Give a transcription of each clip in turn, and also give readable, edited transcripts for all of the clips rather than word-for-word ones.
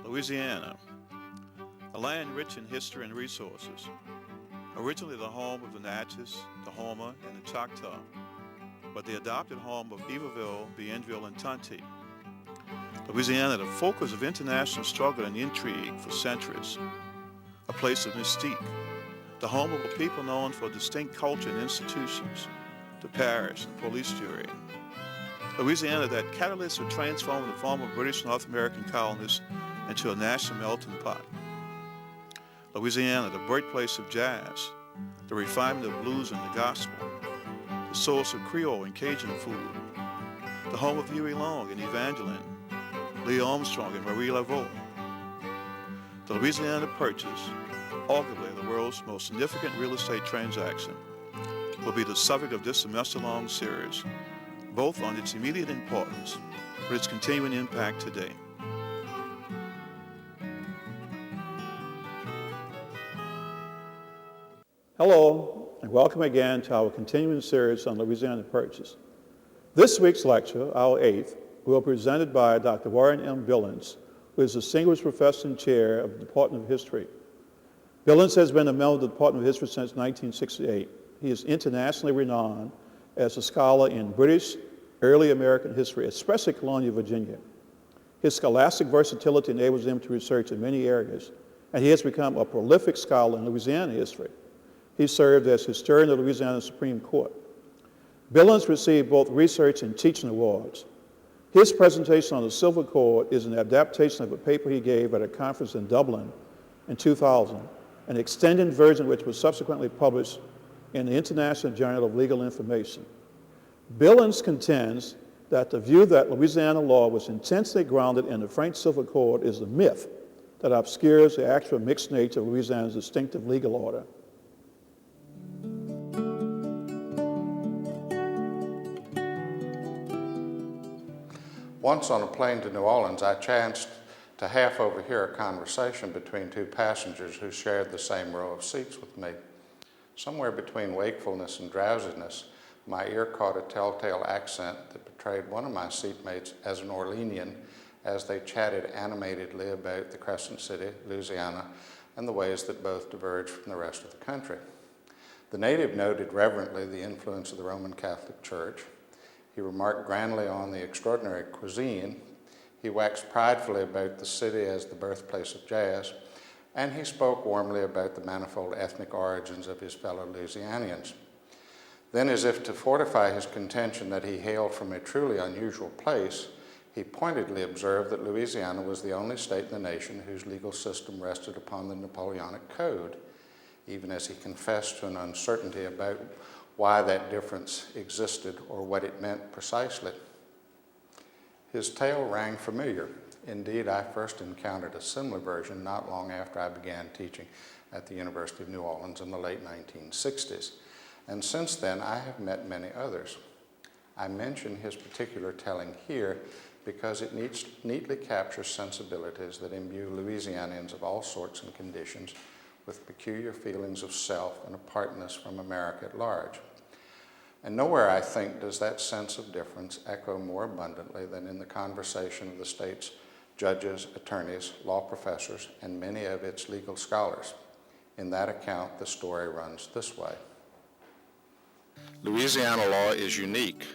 Louisiana, a land rich in history and resources. Originally the home of the Natchez, the Houma, and the Choctaw, but the adopted home of Iberville, Bienville, and Tonti. Louisiana, the focus of international struggle and intrigue for centuries, a place of mystique, the home of a people known for distinct culture and institutions, the parish and police jury. Louisiana, that catalyst for transforming the former British North American colonists into a national melting pot. Louisiana, the birthplace of jazz, the refinement of blues and the gospel, the source of Creole and Cajun food, the home of Huey Long and Evangeline, Lee Armstrong and Marie Laveau. The Louisiana Purchase, arguably the world's most significant real estate transaction, will be the subject of this semester-long series, both on its immediate importance but its continuing impact today. Hello, and welcome again to our continuing series on Louisiana Purchase. This week's lecture, our eighth, will be presented by Dr. Warren M. Billings, who is Distinguished Professor and Chair of the Department of History. Billings has been a member of the Department of History since 1968. He is internationally renowned as a scholar in British early American history, especially colonial Virginia. His scholastic versatility enables him to research in many areas, and he has become a prolific scholar in Louisiana history. He served as historian of the Louisiana Supreme Court. Billings received both research and teaching awards. His presentation on the Civil Code is an adaptation of a paper he gave at a conference in Dublin in 2000, an extended version which was subsequently published in the International Journal of Legal Information. Billings contends that the view that Louisiana law was intensely grounded in the French Civil Code is a myth that obscures the actual mixed nature of Louisiana's distinctive legal order. Once on a plane to New Orleans, I chanced to half overhear a conversation between two passengers who shared the same row of seats with me. Somewhere between wakefulness and drowsiness, my ear caught a telltale accent that betrayed one of my seatmates as an Orleanian as they chatted animatedly about the Crescent City, Louisiana, and the ways that both diverged from the rest of the country. The native noted reverently the influence of the Roman Catholic Church. He remarked grandly on the extraordinary cuisine. He waxed pridefully about the city as the birthplace of jazz, and he spoke warmly about the manifold ethnic origins of his fellow Louisianians. Then, as if to fortify his contention that he hailed from a truly unusual place, he pointedly observed that Louisiana was the only state in the nation whose legal system rested upon the Napoleonic Code, even as he confessed to an uncertainty about why that difference existed or what it meant precisely. His tale rang familiar. Indeed, I first encountered a similar version not long after I began teaching at the University of New Orleans in the late 1960s. And since then, I have met many others. I mention his particular telling here because it neatly captures sensibilities that imbue Louisianians of all sorts and conditions with peculiar feelings of self and apartness from America at large. And nowhere, I think, does that sense of difference echo more abundantly than in the conversation of the state's judges, attorneys, law professors, and many of its legal scholars. In that account, the story runs this way. Louisiana law is unique.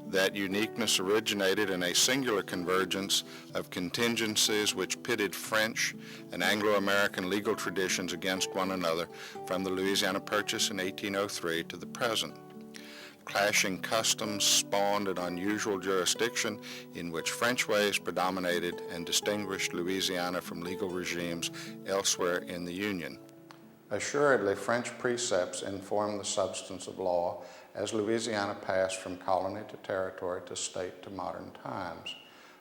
That uniqueness originated in a singular convergence of contingencies which pitted French and Anglo-American legal traditions against one another from the Louisiana Purchase in 1803 to the present. Clashing customs spawned an unusual jurisdiction in which French ways predominated and distinguished Louisiana from legal regimes elsewhere in the Union. Assuredly, French precepts informed the substance of law as Louisiana passed from colony to territory to state to modern times.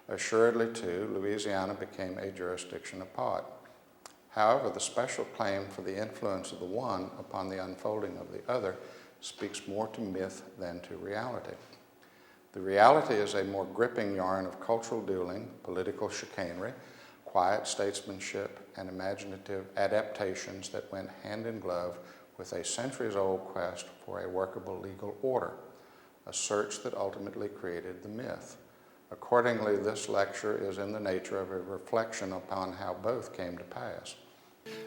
Assuredly, too, Louisiana became a jurisdiction apart. However, the special claim for the influence of the one upon the unfolding of the other speaks more to myth than to reality. The reality is a more gripping yarn of cultural dueling, political chicanery, quiet statesmanship, and imaginative adaptations that went hand in glove with a centuries-old quest for a workable legal order, a search that ultimately created the myth. Accordingly, this lecture is in the nature of a reflection upon how both came to pass.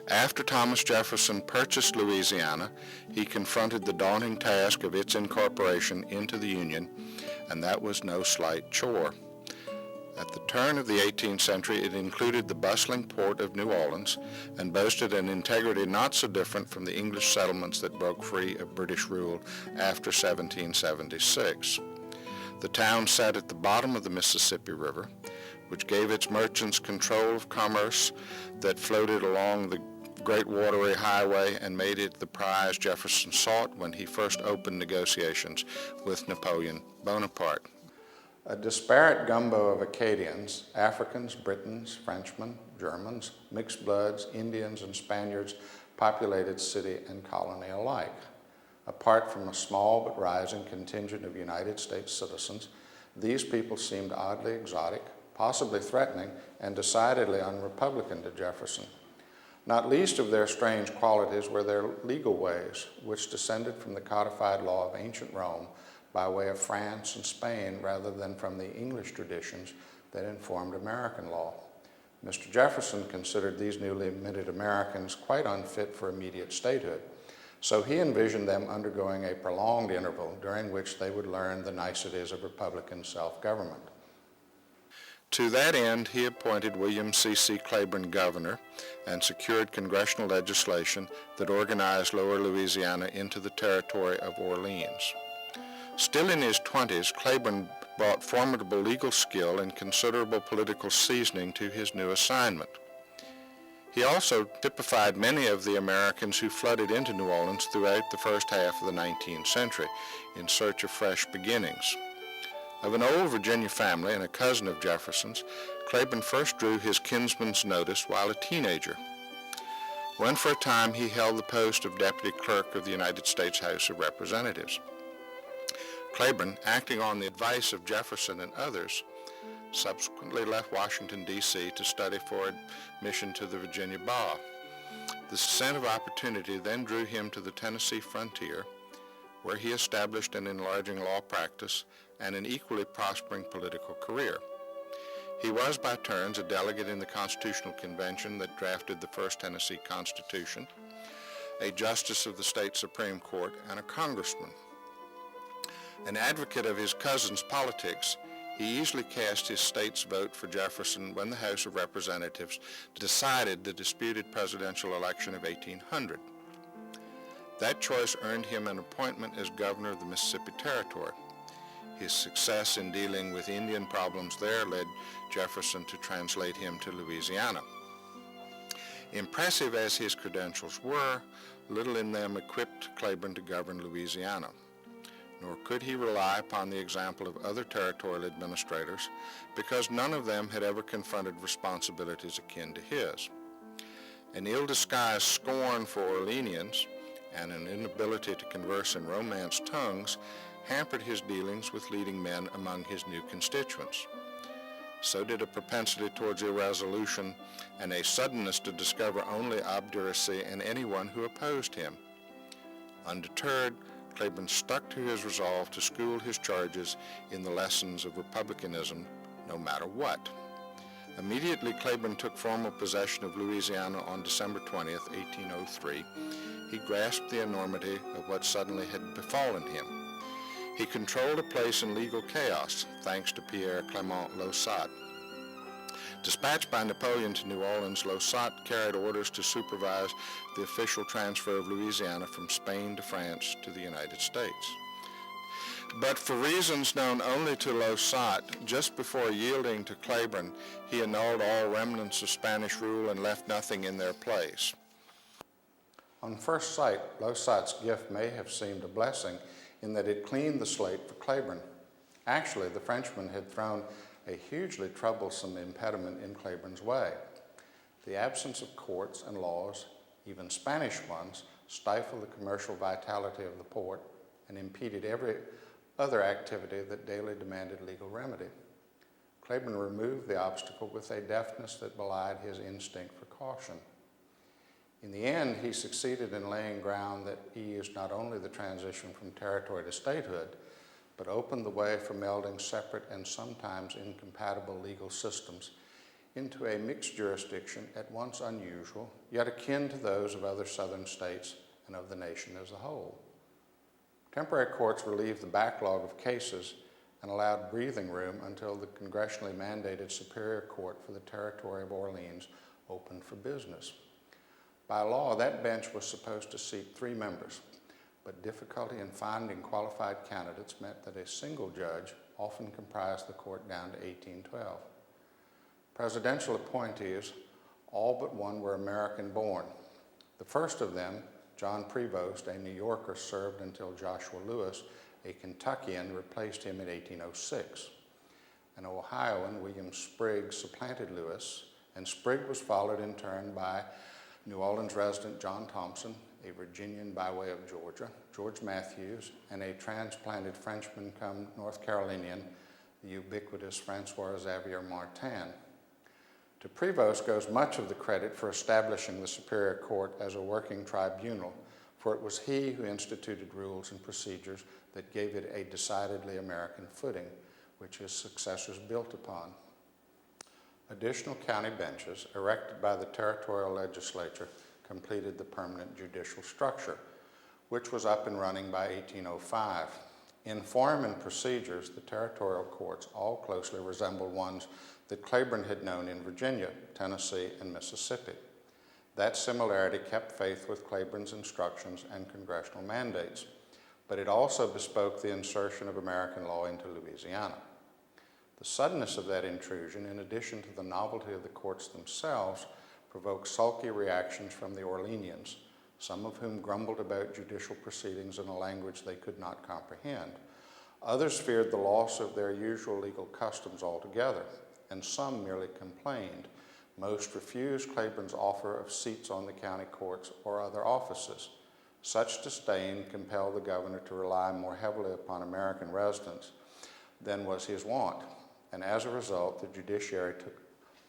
After Thomas Jefferson purchased Louisiana, he confronted the daunting task of its incorporation into the Union, and that was no slight chore. At the turn of the 18th century, it included the bustling port of New Orleans and boasted an integrity not so different from the English settlements that broke free of British rule after 1776. The town sat at the bottom of the Mississippi River, which gave its merchants control of commerce that floated along the great watery highway and made it the prize Jefferson sought when he first opened negotiations with Napoleon Bonaparte. A disparate gumbo of Acadians, Africans, Britons, Frenchmen, Germans, mixed bloods, Indians, and Spaniards populated city and colony alike. Apart from a small but rising contingent of United States citizens, these people seemed oddly exotic, possibly threatening, and decidedly unrepublican to Jefferson. Not least of their strange qualities were their legal ways, which descended from the codified law of ancient Rome by way of France and Spain rather than from the English traditions that informed American law. Mr. Jefferson considered these newly minted Americans quite unfit for immediate statehood, so he envisioned them undergoing a prolonged interval during which they would learn the niceties of Republican self-government. To that end, he appointed William C.C. Claiborne governor and secured congressional legislation that organized Lower Louisiana into the territory of Orleans. Still in his 20s, Claiborne brought formidable legal skill and considerable political seasoning to his new assignment. He also typified many of the Americans who flooded into New Orleans throughout the first half of the 19th century in search of fresh beginnings. Of an old Virginia family and a cousin of Jefferson's, Claiborne first drew his kinsman's notice while a teenager, when for a time he held the post of Deputy Clerk of the United States House of Representatives. Claiborne, acting on the advice of Jefferson and others, subsequently left Washington, D.C. to study for admission to the Virginia Bar. The scent of opportunity then drew him to the Tennessee frontier, where he established an enlarging law practice and an equally prospering political career. He was by turns a delegate in the Constitutional Convention that drafted the first Tennessee Constitution, a justice of the state Supreme Court, and a congressman. An advocate of his cousin's politics, he easily cast his state's vote for Jefferson when the House of Representatives decided the disputed presidential election of 1800. That choice earned him an appointment as governor of the Mississippi Territory. His success in dealing with Indian problems there led Jefferson to translate him to Louisiana. Impressive as his credentials were, little in them equipped Claiborne to govern Louisiana. Nor could he rely upon the example of other territorial administrators because none of them had ever confronted responsibilities akin to his. An ill-disguised scorn for Orleanians and an inability to converse in Romance tongues hampered his dealings with leading men among his new constituents. So did a propensity towards irresolution and a suddenness to discover only obduracy in anyone who opposed him. Undeterred, Claiborne stuck to his resolve to school his charges in the lessons of republicanism, no matter what. Immediately, Claiborne took formal possession of Louisiana on December 20th, 1803. He grasped the enormity of what suddenly had befallen him. He controlled a place in legal chaos, thanks to Pierre Clément Laussac. Dispatched by Napoleon to New Orleans, Laussac carried orders to supervise the official transfer of Louisiana from Spain to France to the United States. But for reasons known only to Laussac, just before yielding to Claiborne, he annulled all remnants of Spanish rule and left nothing in their place. On first sight, Laussac's gift may have seemed a blessing in that it cleaned the slate for Claiborne. Actually, the Frenchman had thrown a hugely troublesome impediment in Claiborne's way. The absence of courts and laws, even Spanish ones, stifled the commercial vitality of the port and impeded every other activity that daily demanded legal remedy. Claiborne removed the obstacle with a deftness that belied his instinct for caution. In the end, he succeeded in laying ground that eased not only the transition from territory to statehood, but opened the way for melding separate and sometimes incompatible legal systems into a mixed jurisdiction at once unusual, yet akin to those of other southern states and of the nation as a whole. Temporary courts relieved the backlog of cases and allowed breathing room until the congressionally mandated Superior Court for the Territory of Orleans opened for business. By law, that bench was supposed to seat 3 members, but difficulty in finding qualified candidates meant that a single judge often comprised the court down to 1812. Presidential appointees, all but one were American-born. The first of them, John Prevost, a New Yorker, served until Joshua Lewis, a Kentuckian, replaced him in 1806. An Ohioan, William Sprigg, supplanted Lewis, and Sprigg was followed in turn by New Orleans resident John Thompson, a Virginian by way of Georgia, George Matthews, and a transplanted Frenchman come North Carolinian, the ubiquitous Francois Xavier Martin. To Prevost goes much of the credit for establishing the Superior Court as a working tribunal, for it was he who instituted rules and procedures that gave it a decidedly American footing, which his successors built upon. Additional county benches, erected by the territorial legislature, completed the permanent judicial structure, which was up and running by 1805. In form and procedures, the territorial courts all closely resembled ones that Claiborne had known in Virginia, Tennessee, and Mississippi. That similarity kept faith with Claiborne's instructions and congressional mandates, but it also bespoke the insertion of American law into Louisiana. The suddenness of that intrusion, in addition to the novelty of the courts themselves, provoked sulky reactions from the Orleanians, some of whom grumbled about judicial proceedings in a language they could not comprehend. Others feared the loss of their usual legal customs altogether, and some merely complained. Most refused Claiborne's offer of seats on the county courts or other offices. Such disdain compelled the governor to rely more heavily upon American residents than was his wont, and as a result, the judiciary took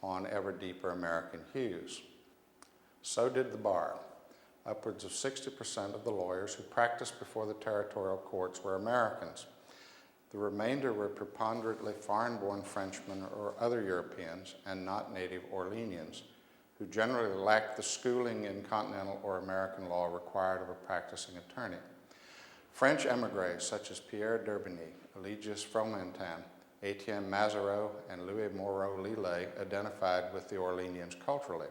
on ever deeper American hues. So did the bar. Upwards of 60% of the lawyers who practiced before the territorial courts were Americans. The remainder were preponderantly foreign-born Frenchmen or other Europeans and not native Orleanians, who generally lacked the schooling in continental or American law required of a practicing attorney. French émigrés such as Pierre d'Herbigny, Eligius Fromentin, Etienne Mazareau, and Louis Moreau-Lillet identified with the Orleanians culturally,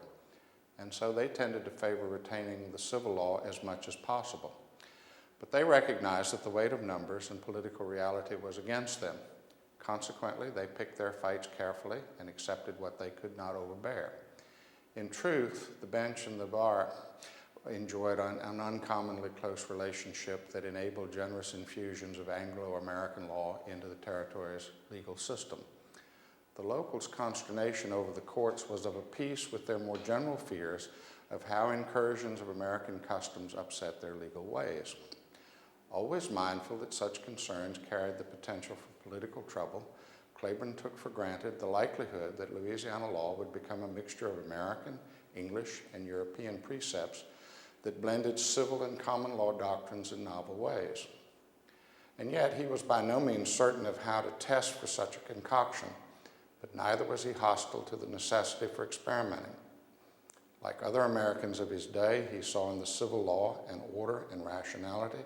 and so they tended to favor retaining the civil law as much as possible. But they recognized that the weight of numbers and political reality was against them. Consequently, they picked their fights carefully and accepted what they could not overbear. In truth, the bench and the bar enjoyed an uncommonly close relationship that enabled generous infusions of Anglo-American law into the territory's legal system. The locals' consternation over the courts was of a piece with their more general fears of how incursions of American customs upset their legal ways. Always mindful that such concerns carried the potential for political trouble, Claiborne took for granted the likelihood that Louisiana law would become a mixture of American, English, and European precepts that blended civil and common law doctrines in novel ways. And yet he was by no means certain of how to test for such a concoction, but neither was he hostile to the necessity for experimenting. Like other Americans of his day, he saw in the civil law an order and rationality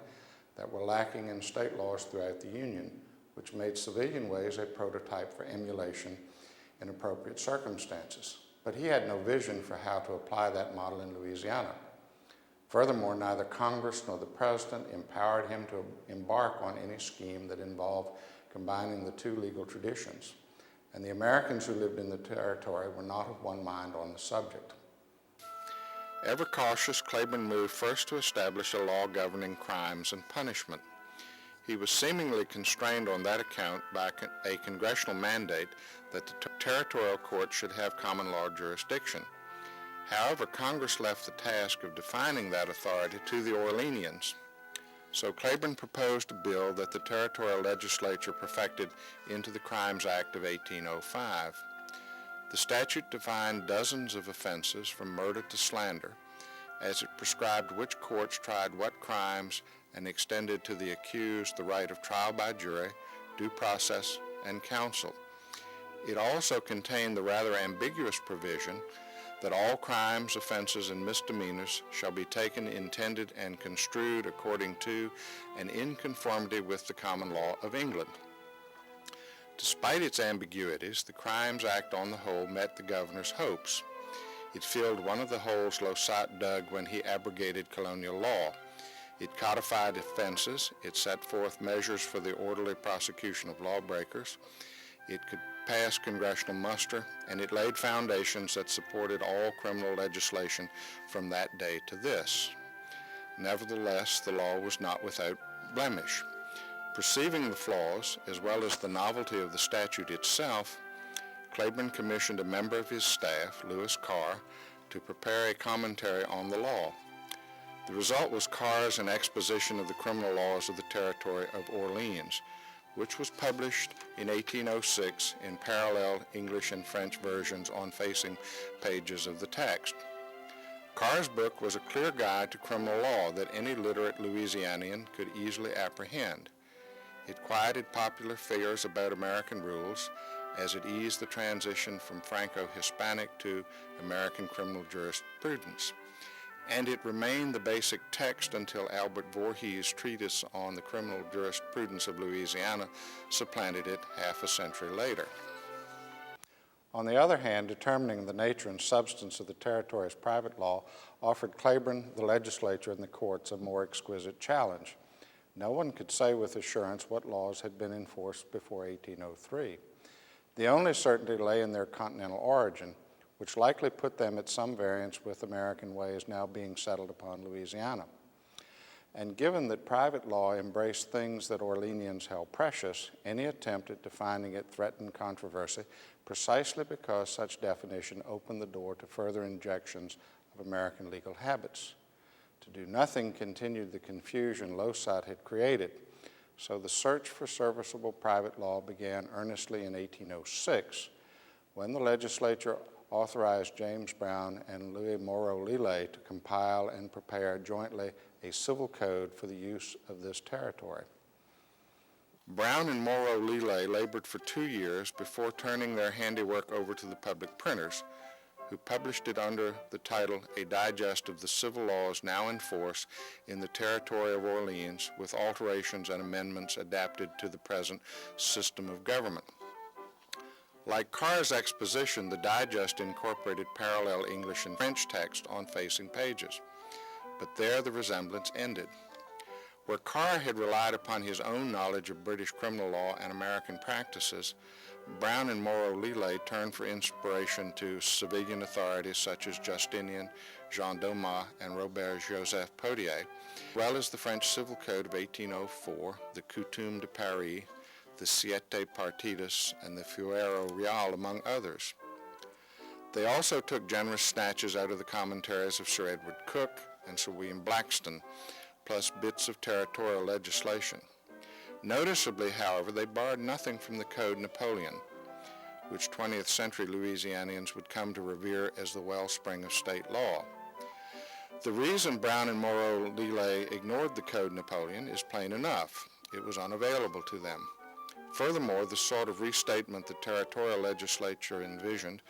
that were lacking in state laws throughout the Union, which made civilian ways a prototype for emulation in appropriate circumstances. But he had no vision for how to apply that model in Louisiana. Furthermore, neither Congress nor the President empowered him to embark on any scheme that involved combining the two legal traditions, and the Americans who lived in the territory were not of one mind on the subject. Ever cautious, Claiborne moved first to establish a law governing crimes and punishment. He was seemingly constrained on that account by a congressional mandate that the territorial court should have common law jurisdiction. However, Congress left the task of defining that authority to the Orleanians. So Claiborne proposed a bill that the territorial legislature perfected into the Crimes Act of 1805. The statute defined dozens of offenses from murder to slander, as it prescribed which courts tried what crimes and extended to the accused the right of trial by jury, due process, and counsel. It also contained the rather ambiguous provision that all crimes, offenses, and misdemeanors shall be taken, intended, and construed according to and in conformity with the common law of England. Despite its ambiguities, the Crimes Act on the whole met the governor's hopes. It filled one of the holes Losat dug when he abrogated colonial law. It codified offenses, it set forth measures for the orderly prosecution of lawbreakers, it could pass congressional muster, and it laid foundations that supported all criminal legislation from that day to this. Nevertheless, the law was not without blemish. Perceiving the flaws, as well as the novelty of the statute itself, Claiborne commissioned a member of his staff, Lewis Carr, to prepare a commentary on the law. The result was Carr's An Exposition of the Criminal Laws of the Territory of Orleans, which was published in 1806 in parallel English and French versions on facing pages of the text. Carr's book was a clear guide to criminal law that any literate Louisianian could easily apprehend. It quieted popular fears about American rules as it eased the transition from Franco-Hispanic to American criminal jurisprudence. And it remained the basic text until Albert Voorhees' treatise on the criminal jurisprudence of Louisiana supplanted it half a century later. On the other hand, determining the nature and substance of the territory's private law offered Claiborne, the legislature, and the courts a more exquisite challenge. No one could say with assurance what laws had been enforced before 1803. The only certainty lay in their continental origin, which likely put them at some variance with American ways now being settled upon Louisiana. And given that private law embraced things that Orleanians held precious, any attempt at defining it threatened controversy precisely because such definition opened the door to further injections of American legal habits. To do nothing continued the confusion Losat had created, so the search for serviceable private law began earnestly in 1806, when the legislature authorized James Brown and Louis Moreau Lillet to compile and prepare jointly a civil code for the use of this territory. Brown and Moreau Lillet labored for 2 years before turning their handiwork over to the public printers, who published it under the title A Digest of the Civil Laws Now in Force in the Territory of Orleans, with alterations and amendments adapted to the present system of government. Like Carr's exposition, the digest incorporated parallel English and French text on facing pages, but there the resemblance ended. Where Carr had relied upon his own knowledge of British criminal law and American practices, Brown and Moreau Lillet turned for inspiration to civilian authorities such as Justinian, Jean Domas, and Robert-Joseph Podier, as well as the French Civil Code of 1804, the Coutume de Paris, the Siete Partidas, and the Fuero Real, among others. They also took generous snatches out of the commentaries of Sir Edward Coke and Sir William Blackstone, plus bits of territorial legislation. Noticeably, however, they borrowed nothing from the Code Napoleon, which 20th century Louisianians would come to revere as the wellspring of state law. The reason Brown and Moreau Lillet ignored the Code Napoleon is plain enough. It was unavailable to them. Furthermore, the sort of restatement the territorial legislature envisioned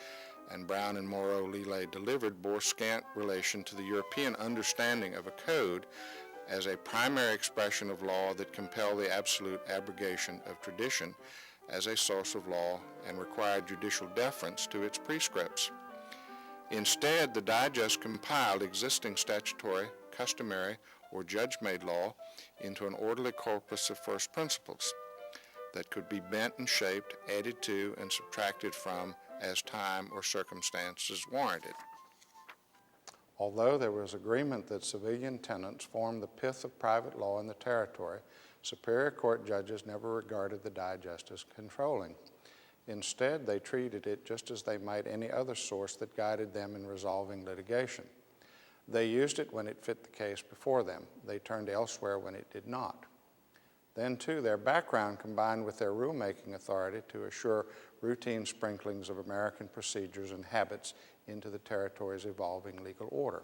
and Brown and Moreau Lillet delivered bore scant relation to the European understanding of a code as a primary expression of law that compelled the absolute abrogation of tradition as a source of law and required judicial deference to its prescripts. Instead, the digest compiled existing statutory, customary, or judge-made law into an orderly corpus of first principles that could be bent and shaped, added to, and subtracted from as time or circumstances warranted. Although there was agreement that civilian tenants formed the pith of private law in the territory, Superior Court judges never regarded the digest as controlling. Instead, they treated it just as they might any other source that guided them in resolving litigation. They used it when it fit the case before them. They turned elsewhere when it did not. Then, too, their background combined with their rulemaking authority to assure routine sprinklings of American procedures and habits into the territory's evolving legal order.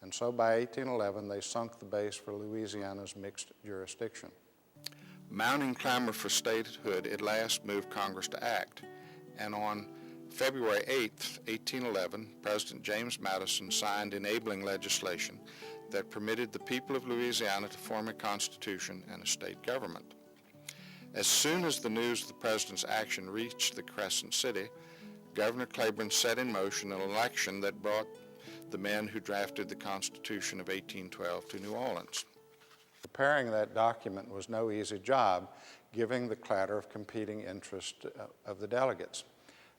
and so by 1811 they sunk the base for Louisiana's mixed jurisdiction. Mounting clamor for statehood at last moved Congress to act, and on February 8, 1811, President James Madison signed enabling legislation that permitted the people of Louisiana to form a constitution and a state government. As soon as the news of the president's action reached the Crescent City, Governor Claiborne set in motion an election that brought the men who drafted the Constitution of 1812 to New Orleans. Preparing that document was no easy job, given the clatter of competing interests of the delegates.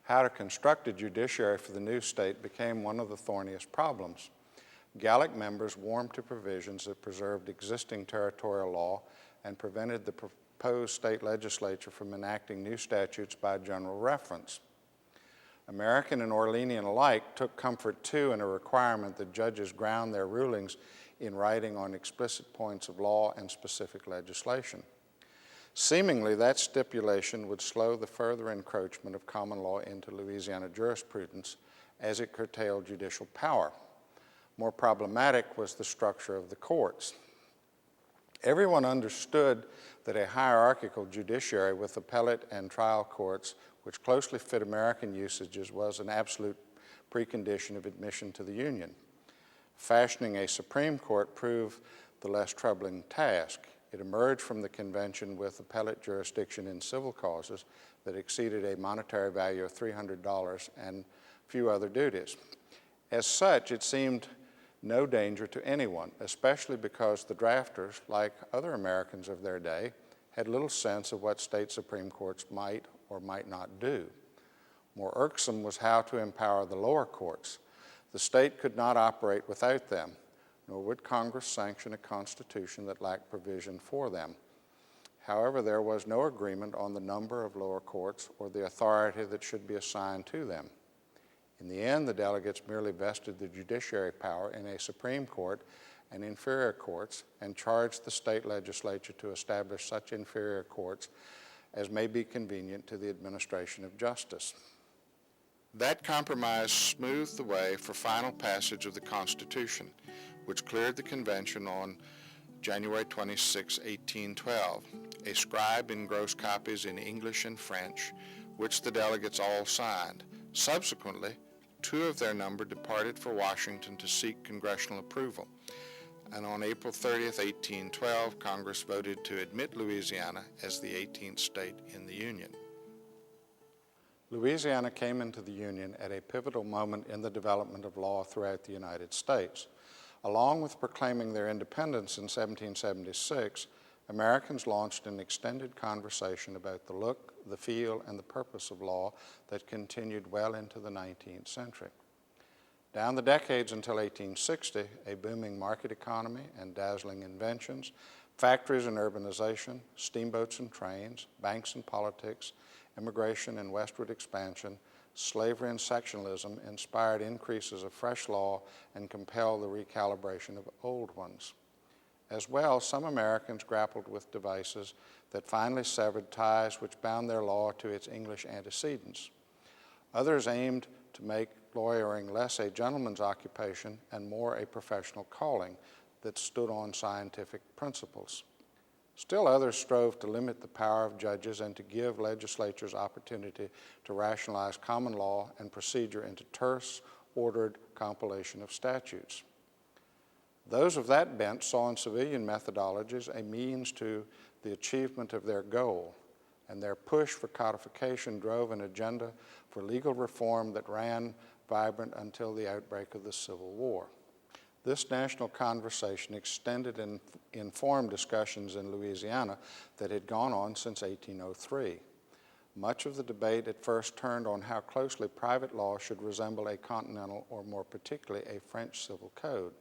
How to construct a judiciary for the new state became one of the thorniest problems. Gallic members warmed to provisions that preserved existing territorial law and prevented the proposed state legislature from enacting new statutes by general reference. American and Orleanian alike took comfort too in a requirement that judges ground their rulings in writing on explicit points of law and specific legislation. Seemingly, that stipulation would slow the further encroachment of common law into Louisiana jurisprudence as it curtailed judicial power. More problematic was the structure of the courts. Everyone understood that a hierarchical judiciary with appellate and trial courts, which closely fit American usages, was an absolute precondition of admission to the Union. Fashioning a Supreme Court proved the less troubling task. It emerged from the convention with appellate jurisdiction in civil causes that exceeded a monetary value of $300 and few other duties. As such, it seemed no danger to anyone, especially because the drafters, like other Americans of their day, had little sense of what state Supreme Courts might or might not do. More irksome was how to empower the lower courts. The state could not operate without them, nor would Congress sanction a constitution that lacked provision for them. However, there was no agreement on the number of lower courts or the authority that should be assigned to them. In the end, the delegates merely vested the judiciary power in a Supreme Court and inferior courts and charged the state legislature to establish such inferior courts as may be convenient to the administration of justice. That compromise smoothed the way for final passage of the Constitution, which cleared the convention on January 26, 1812. A scribe engrossed copies in English and French, which the delegates all signed. Subsequently, 2 of their number departed for Washington to seek congressional approval. And on April 30, 1812, Congress voted to admit Louisiana as the 18th state in the Union. Louisiana came into the Union at a pivotal moment in the development of law throughout the United States. Along with proclaiming their independence in 1776, Americans launched an extended conversation about the look, the feel, and the purpose of law that continued well into the 19th century. Down the decades until 1860, a booming market economy and dazzling inventions, factories and urbanization, steamboats and trains, banks and politics, immigration and westward expansion, slavery and sectionalism inspired increases of fresh law and compelled the recalibration of old ones. As well, some Americans grappled with devices that finally severed ties which bound their law to its English antecedents. Others aimed to make lawyering less a gentleman's occupation and more a professional calling that stood on scientific principles. Still others strove to limit the power of judges and to give legislatures opportunity to rationalize common law and procedure into terse, ordered compilation of statutes. Those of that bent saw in civilian methodologies a means to the achievement of their goal, and their push for codification drove an agenda for legal reform that ran vibrant until the outbreak of the Civil War. This national conversation extended and informed discussions in Louisiana that had gone on since 1803. Much of the debate at first turned on how closely private law should resemble a continental, or more particularly a French civil code.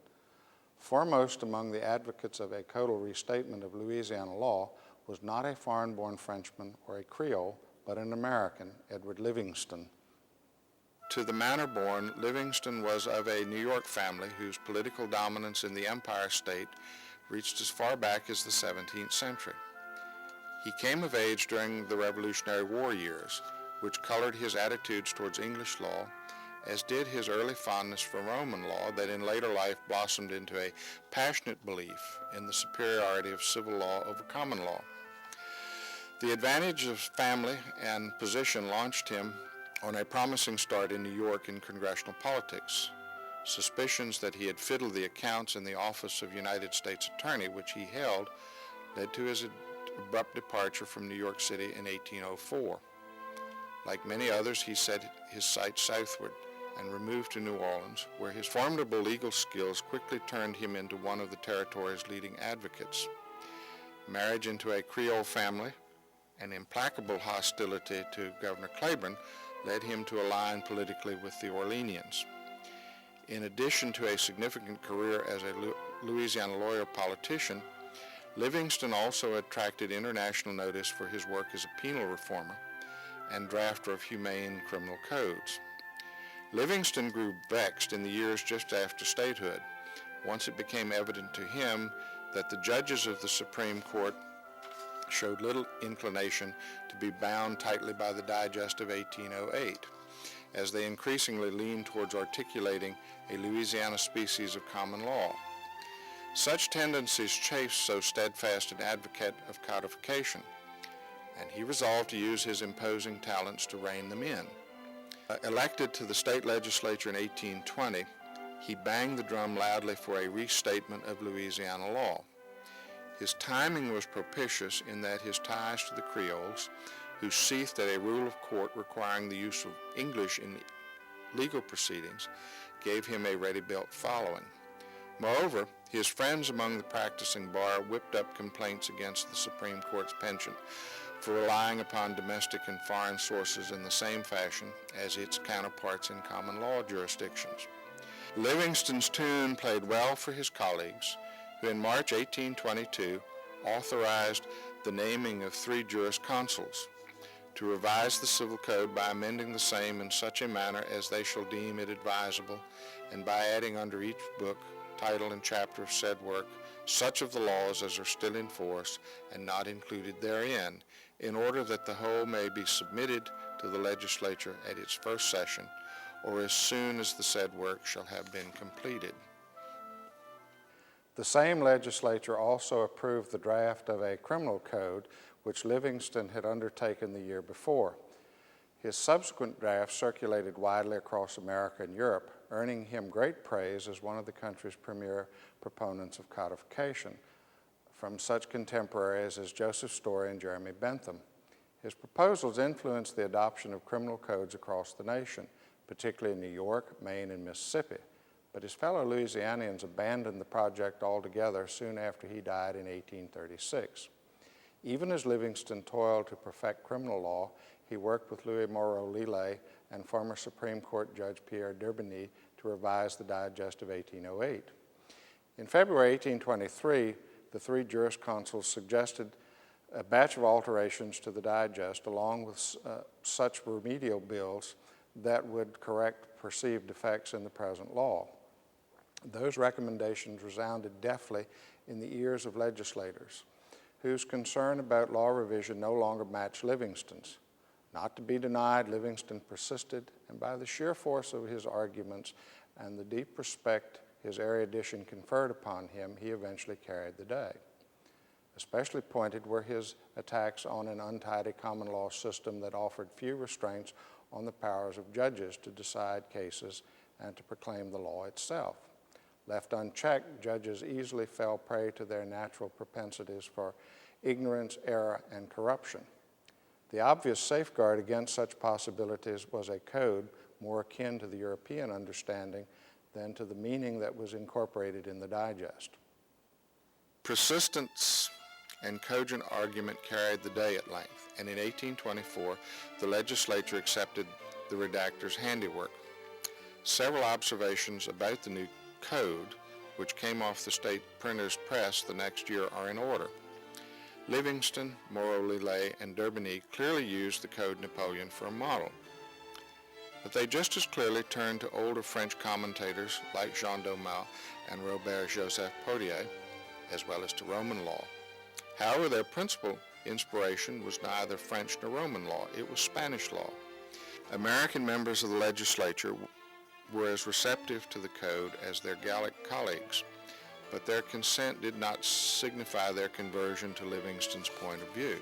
Foremost among the advocates of a codal restatement of Louisiana law was not a foreign-born Frenchman or a Creole, but an American, Edward Livingston. To the manor-born, Livingston was of a New York family whose political dominance in the Empire State reached as far back as the 17th century. He came of age during the Revolutionary War years, which colored his attitudes towards English law as did his early fondness for Roman law that in later life blossomed into a passionate belief in the superiority of civil law over common law. The advantage of family and position launched him on a promising start in New York in congressional politics. Suspicions that he had fiddled the accounts in the office of United States Attorney, which he held, led to his abrupt departure from New York City in 1804. Like many others, he set his sights southward and removed to New Orleans, where his formidable legal skills quickly turned him into one of the territory's leading advocates. Marriage into a Creole family and implacable hostility to Governor Claiborne led him to align politically with the Orleanians. In addition to a significant career as a Louisiana lawyer politician, Livingston also attracted international notice for his work as a penal reformer and drafter of humane criminal codes. Livingston grew vexed in the years just after statehood, once it became evident to him that the judges of the Supreme Court showed little inclination to be bound tightly by the Digest of 1808, as they increasingly leaned towards articulating a Louisiana species of common law. Such tendencies chafed so steadfast an advocate of codification, and he resolved to use his imposing talents to rein them in. Elected to the state legislature in 1820, he banged the drum loudly for a restatement of Louisiana law. His timing was propitious in that his ties to the Creoles, who seethed at a rule of court requiring the use of English in legal proceedings, gave him a ready-built following. Moreover, his friends among the practicing bar whipped up complaints against the Supreme Court's penchant for relying upon domestic and foreign sources in the same fashion as its counterparts in common law jurisdictions. Livingston's tune played well for his colleagues, who in March 1822 authorized the naming of 3 jurisconsuls to revise the civil code by amending the same in such a manner as they shall deem it advisable, and by adding under each book, title, and chapter of said work such of the laws as are still in force and not included therein, in order that the whole may be submitted to the legislature at its first session, or as soon as the said work shall have been completed. The same legislature also approved the draft of a criminal code which Livingston had undertaken the year before. His subsequent draft circulated widely across America and Europe, earning him great praise as one of the country's premier proponents of codification from such contemporaries as Joseph Story and Jeremy Bentham. His proposals influenced the adoption of criminal codes across the nation, particularly in New York, Maine, and Mississippi. But his fellow Louisianians abandoned the project altogether soon after he died in 1836. Even as Livingston toiled to perfect criminal law, he worked with Louis Moreau Lillet and former Supreme Court Judge Pierre d'Herbigny to revise the Digest of 1808. In February 1823, the 3 jurisconsuls suggested a batch of alterations to the Digest along with such remedial bills that would correct perceived defects in the present law. Those recommendations resounded deftly in the ears of legislators, whose concern about law revision no longer matched Livingston's. Not to be denied, Livingston persisted, and by the sheer force of his arguments and the deep respect his erudition conferred upon him, he eventually carried the day. Especially pointed were his attacks on an untidy common law system that offered few restraints on the powers of judges to decide cases and to proclaim the law itself. Left unchecked, judges easily fell prey to their natural propensities for ignorance, error, and corruption. The obvious safeguard against such possibilities was a code more akin to the European understanding than to the meaning that was incorporated in the Digest. Persistence and cogent argument carried the day at length, and in 1824, the legislature accepted the redactor's handiwork. Several observations about the new code, which came off the state printer's press the next year, are in order. Livingston, Moreau Lillet, and d'Herbigny clearly used the Code Napoleon for a model, but they just as clearly turned to older French commentators like Jean Daumal and Robert-Joseph Potier, as well as to Roman law. However, their principal inspiration was neither French nor Roman law, it was Spanish law. American members of the legislature were as receptive to the code as their Gallic colleagues, but their consent did not signify their conversion to Livingston's point of view.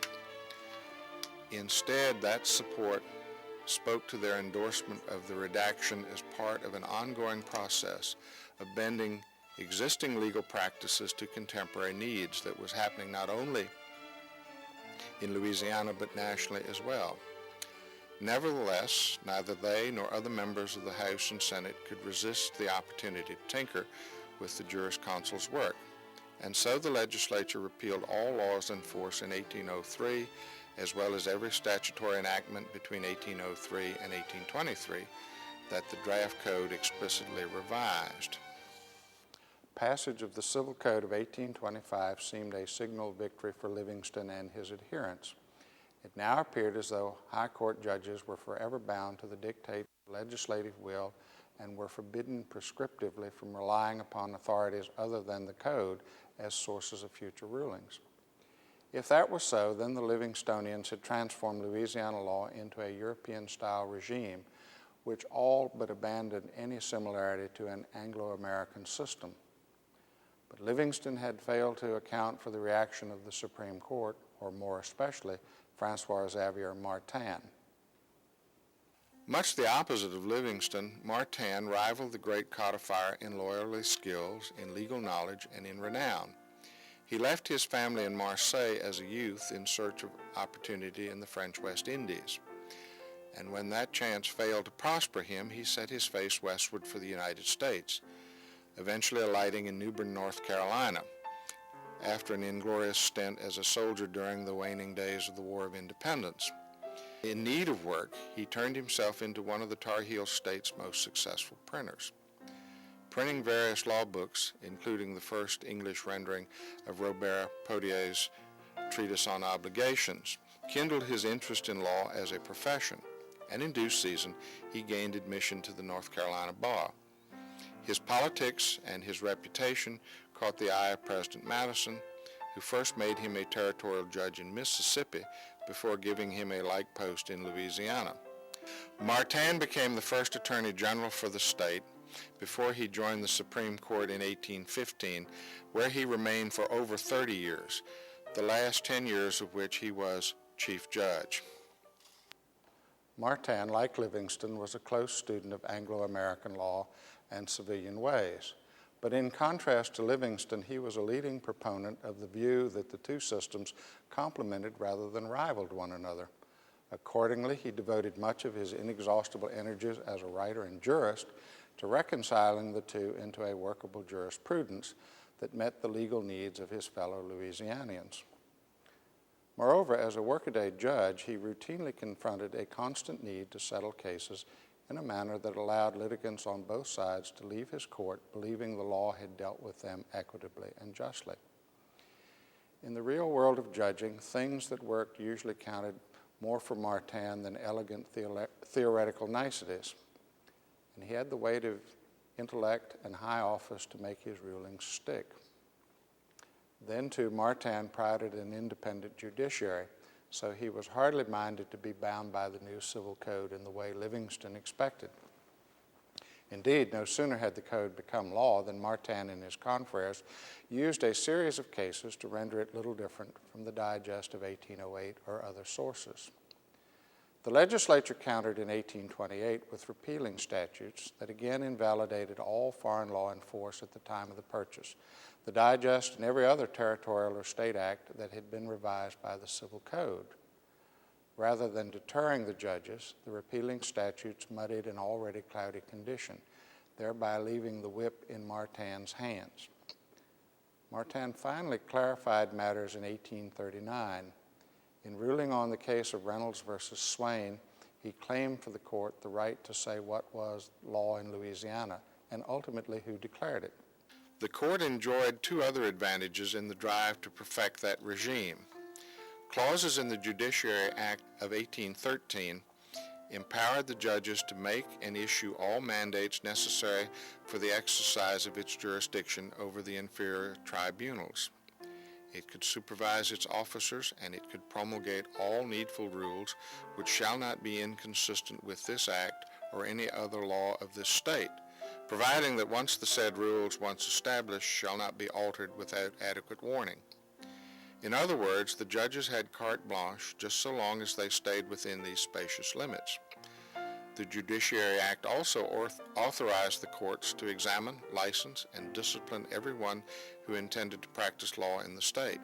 Instead, that support spoke to their endorsement of the redaction as part of an ongoing process of bending existing legal practices to contemporary needs that was happening not only in Louisiana but nationally as well. Nevertheless, neither they nor other members of the House and Senate could resist the opportunity to tinker with the jurisconsult's work, and so the legislature repealed all laws in force in 1803, as well as every statutory enactment between 1803 and 1823 that the draft code explicitly revised. Passage of the Civil Code of 1825 seemed a signal victory for Livingston and his adherents. It now appeared as though high court judges were forever bound to the dictates of legislative will and were forbidden prescriptively from relying upon authorities other than the code as sources of future rulings. If that were so, then the Livingstonians had transformed Louisiana law into a European-style regime, which all but abandoned any similarity to an Anglo-American system. But Livingston had failed to account for the reaction of the Supreme Court, or more especially, Francois Xavier Martin. Much the opposite of Livingston, Martin rivaled the great codifier in lawyerly skills, in legal knowledge, and in renown. He left his family in Marseille as a youth in search of opportunity in the French West Indies. And when that chance failed to prosper him, he set his face westward for the United States, eventually alighting in New Bern, North Carolina, after an inglorious stint as a soldier during the waning days of the War of Independence. In need of work, he turned himself into one of the Tar Heel State's most successful printers. Printing various law books, including the first English rendering of Robert Podier's Treatise on Obligations, kindled his interest in law as a profession, and in due season he gained admission to the North Carolina bar. His politics and his reputation caught the eye of President Madison, who first made him a territorial judge in Mississippi before giving him a like post in Louisiana. Martin became the first Attorney General for the state before he joined the Supreme Court in 1815, where he remained for over 30 years, the last 10 years of which he was Chief Judge. Martin, like Livingston, was a close student of Anglo-American law and civilian ways. But in contrast to Livingston, he was a leading proponent of the view that the two systems complemented rather than rivaled one another. Accordingly, he devoted much of his inexhaustible energies as a writer and jurist to reconciling the two into a workable jurisprudence that met the legal needs of his fellow Louisianians. Moreover, as a workaday judge, he routinely confronted a constant need to settle cases in a manner that allowed litigants on both sides to leave his court believing the law had dealt with them equitably and justly. In the real world of judging, things that worked usually counted more for Martin than elegant theoretical niceties, and he had the weight of intellect and high office to make his rulings stick. Then, too, Martin prided an independent judiciary, so he was hardly minded to be bound by the new civil code in the way Livingston expected. Indeed, no sooner had the code become law than Martin and his confreres used a series of cases to render it little different from the Digest of 1808 or other sources. The legislature countered in 1828 with repealing statutes that again invalidated all foreign law in force at the time of the purchase, the Digest and every other territorial or state act that had been revised by the Civil Code. Rather than deterring the judges, the repealing statutes muddied an already cloudy condition, thereby leaving the whip in Martin's hands. Martin finally clarified matters in 1839. In ruling on the case of Reynolds versus Swain, he claimed for the court the right to say what was law in Louisiana and ultimately who declared it. The court enjoyed two other advantages in the drive to perfect that regime. Clauses in the Judiciary Act of 1813 empowered the judges to make and issue all mandates necessary for the exercise of its jurisdiction over the inferior tribunals. It could supervise its officers, and it could promulgate all needful rules which shall not be inconsistent with this act or any other law of this state, providing that once the said rules once established shall not be altered without adequate warning. In other words, the judges had carte blanche just so long as they stayed within these spacious limits. The Judiciary Act also authorized the courts to examine, license, and discipline everyone who intended to practice law in the state.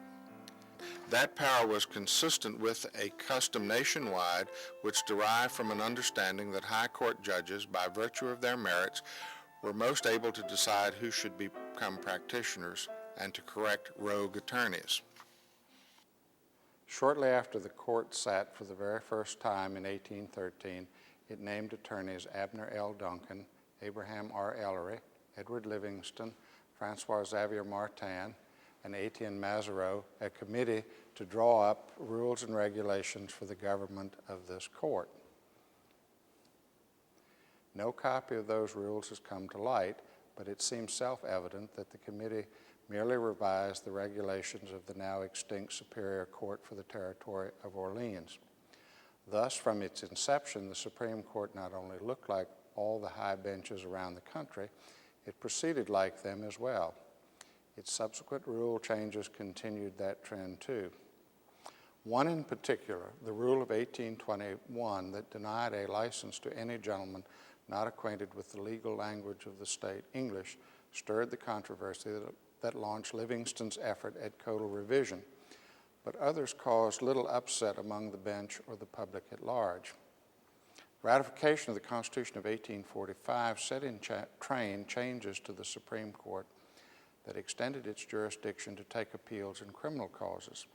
That power was consistent with a custom nationwide which derived from an understanding that high court judges, by virtue of their merits, were most able to decide who should become practitioners and to correct rogue attorneys. Shortly after the court sat for the very first time in 1813, it named attorneys Abner L. Duncan, Abraham R. Ellery, Edward Livingston, Francois Xavier Martin, and Etienne Mazereau, a committee to draw up rules and regulations for the government of this court. No copy of those rules has come to light, but it seems self-evident that the committee merely revised the regulations of the now extinct Superior Court for the Territory of Orleans. Thus, from its inception, the Supreme Court not only looked like all the high benches around the country, it proceeded like them as well. Its subsequent rule changes continued that trend too. One in particular, the rule of 1821 that denied a license to any gentleman not acquainted with the legal language of the state, English, stirred the controversy that launched Livingston's effort at codal revision, but others caused little upset among the bench or the public at large. Ratification of the Constitution of 1845 set in train changes to the Supreme Court that extended its jurisdiction to take appeals in criminal causes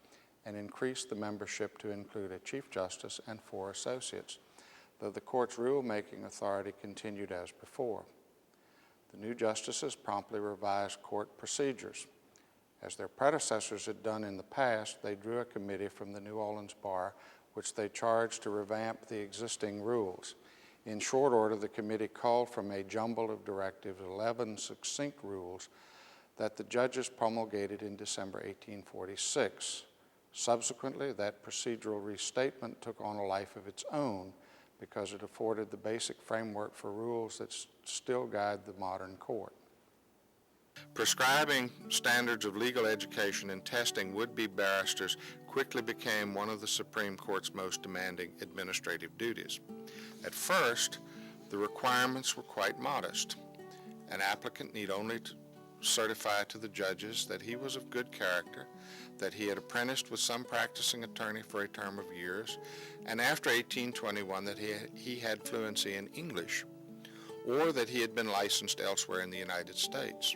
and increased the membership to include a Chief Justice and 4 associates, though the court's rulemaking authority continued as before. The new justices promptly revised court procedures. As their predecessors had done in the past, they drew a committee from the New Orleans Bar, which they charged to revamp the existing rules. In short order, the committee called from a jumble of directives 11 succinct rules that the judges promulgated in December 1846. Subsequently, that procedural restatement took on a life of its own because it afforded the basic framework for rules that still guide the modern court. Prescribing standards of legal education and testing would-be barristers quickly became one of the Supreme Court's most demanding administrative duties. At first, the requirements were quite modest. An applicant need only certify to the judges that he was of good character, that he had apprenticed with some practicing attorney for a term of years, and after 1821 that he had fluency in English, or that he had been licensed elsewhere in the United States.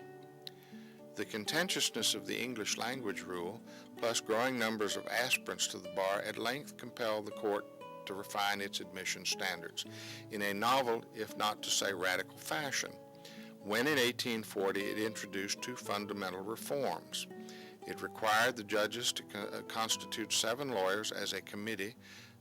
The contentiousness of the English language rule, plus growing numbers of aspirants to the bar, at length compelled the court to refine its admission standards in a novel, if not to say radical fashion, when in 1840 it introduced 2 fundamental reforms. It required the judges to constitute 7 lawyers as a committee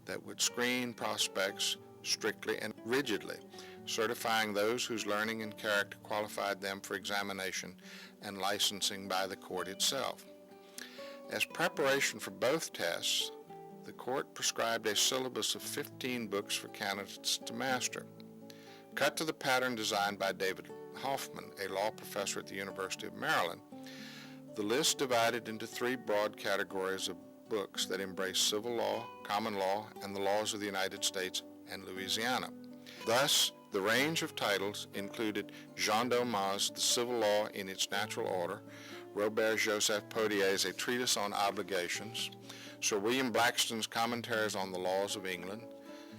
that would screen prospects strictly and rigidly, certifying those whose learning and character qualified them for examination and licensing by the court itself. As preparation for both tests, the court prescribed a syllabus of 15 books for candidates to master, cut to the pattern designed by David Hoffman, a law professor at the University of Maryland. The list divided into 3 broad categories of books that embrace civil law, common law, and the laws of the United States and Louisiana. Thus, the range of titles included Jean Domas' The Civil Law in its Natural Order, Robert-Joseph Podier's A Treatise on Obligations, Sir William Blackstone's Commentaries on the Laws of England,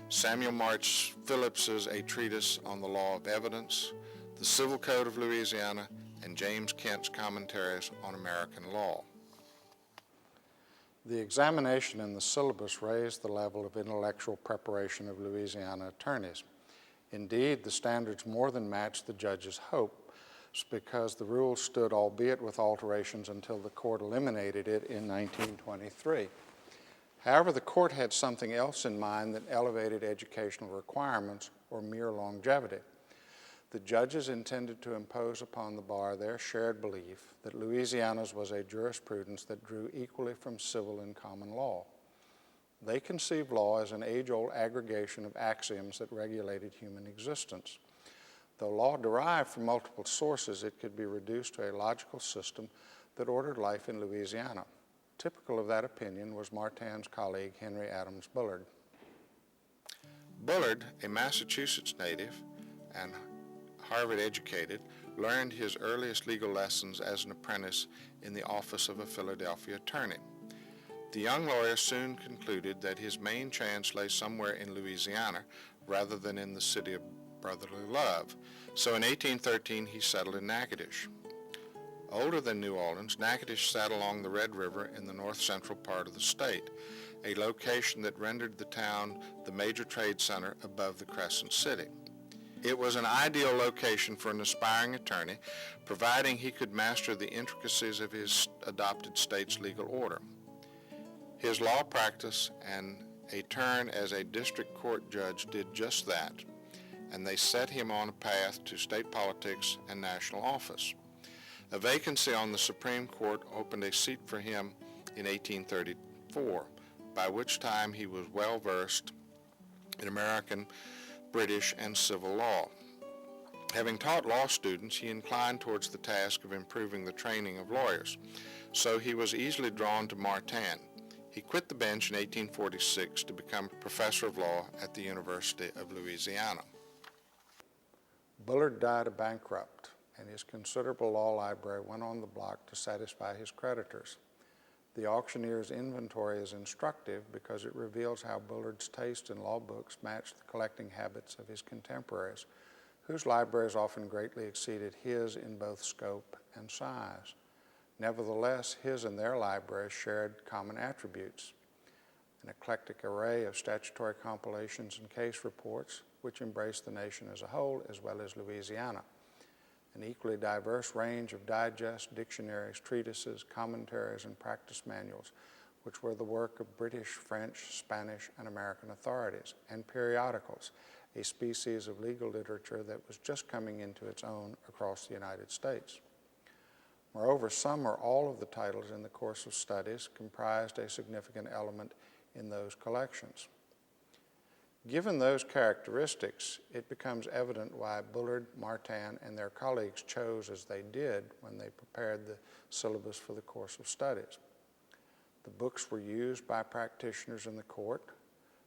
Samuel March Phillips's A Treatise on the Law of Evidence, the Civil Code of Louisiana, and James Kent's Commentaries on American Law. The examination in the syllabus raised the level of intellectual preparation of Louisiana attorneys. Indeed, the standards more than matched the judges' hopes because the rule stood, albeit with alterations, until the court eliminated it in 1923. However, the court had something else in mind than elevated educational requirements or mere longevity. The judges intended to impose upon the bar their shared belief that Louisiana's was a jurisprudence that drew equally from civil and common law. They conceived law as an age-old aggregation of axioms that regulated human existence. Though law derived from multiple sources, it could be reduced to a logical system that ordered life in Louisiana. Typical of that opinion was Martin's colleague, Henry Adams Bullard. Bullard, a Massachusetts native and Harvard educated, learned his earliest legal lessons as an apprentice in the office of a Philadelphia attorney. The young lawyer soon concluded that his main chance lay somewhere in Louisiana rather than in the city of brotherly love. So in 1813 he settled in Natchitoches. Older than New Orleans, Natchitoches sat along the Red River in the north-central part of the state, a location that rendered the town the major trade center above the Crescent City. It was an ideal location for an aspiring attorney, providing he could master the intricacies of his adopted state's legal order. His law practice and a turn as a district court judge did just that, and they set him on a path to state politics and national office. A vacancy on the Supreme Court opened a seat for him in 1834, by which time he was well versed in American, British, and civil law. Having taught law students, he inclined towards the task of improving the training of lawyers, so he was easily drawn to Martin. He quit the bench in 1846 to become professor of law at the University of Louisiana. Bullard died a bankrupt, and his considerable law library went on the block to satisfy his creditors. The auctioneer's inventory is instructive because it reveals how Bullard's taste in law books matched the collecting habits of his contemporaries, whose libraries often greatly exceeded his in both scope and size. Nevertheless, his and their libraries shared common attributes: an eclectic array of statutory compilations and case reports, which embraced the nation as a whole, as well as Louisiana; an equally diverse range of digests, dictionaries, treatises, commentaries, and practice manuals, which were the work of British, French, Spanish, and American authorities; and periodicals, a species of legal literature that was just coming into its own across the United States. Moreover, some or all of the titles in the course of studies comprised a significant element in those collections. Given those characteristics, it becomes evident why Bullard, Martin, and their colleagues chose as they did when they prepared the syllabus for the course of studies. The books were used by practitioners in the court,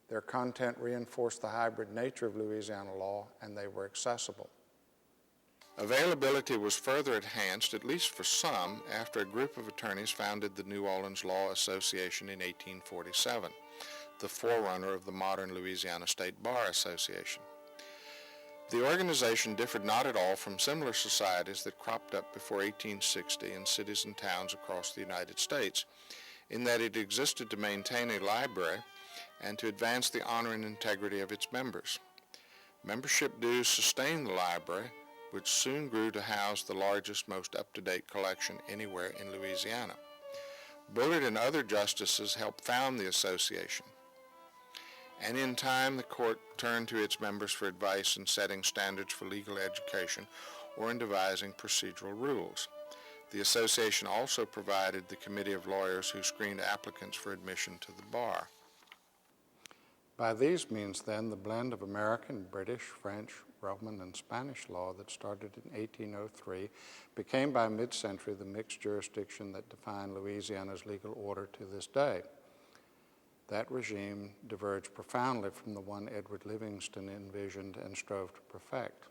their content reinforced the hybrid nature of Louisiana law, and they were accessible. Availability was further enhanced, at least for some, after a group of attorneys founded the New Orleans Law Association in 1847, the forerunner of the modern Louisiana State Bar Association. The organization differed not at all from similar societies that cropped up before 1860 in cities and towns across the United States, in that it existed to maintain a library and to advance the honor and integrity of its members. Membership dues sustained the library, which soon grew to house the largest, most up-to-date collection anywhere in Louisiana. Bullard and other justices helped found the association, and in time the court turned to its members for advice in setting standards for legal education or in devising procedural rules. The association also provided the committee of lawyers who screened applicants for admission to the bar. By these means, then, the blend of American, British, French, Roman, and Spanish law that started in 1803 became by mid-century the mixed jurisdiction that defined Louisiana's legal order to this day. That regime diverged profoundly from the one Edward Livingston envisioned and strove to perfect.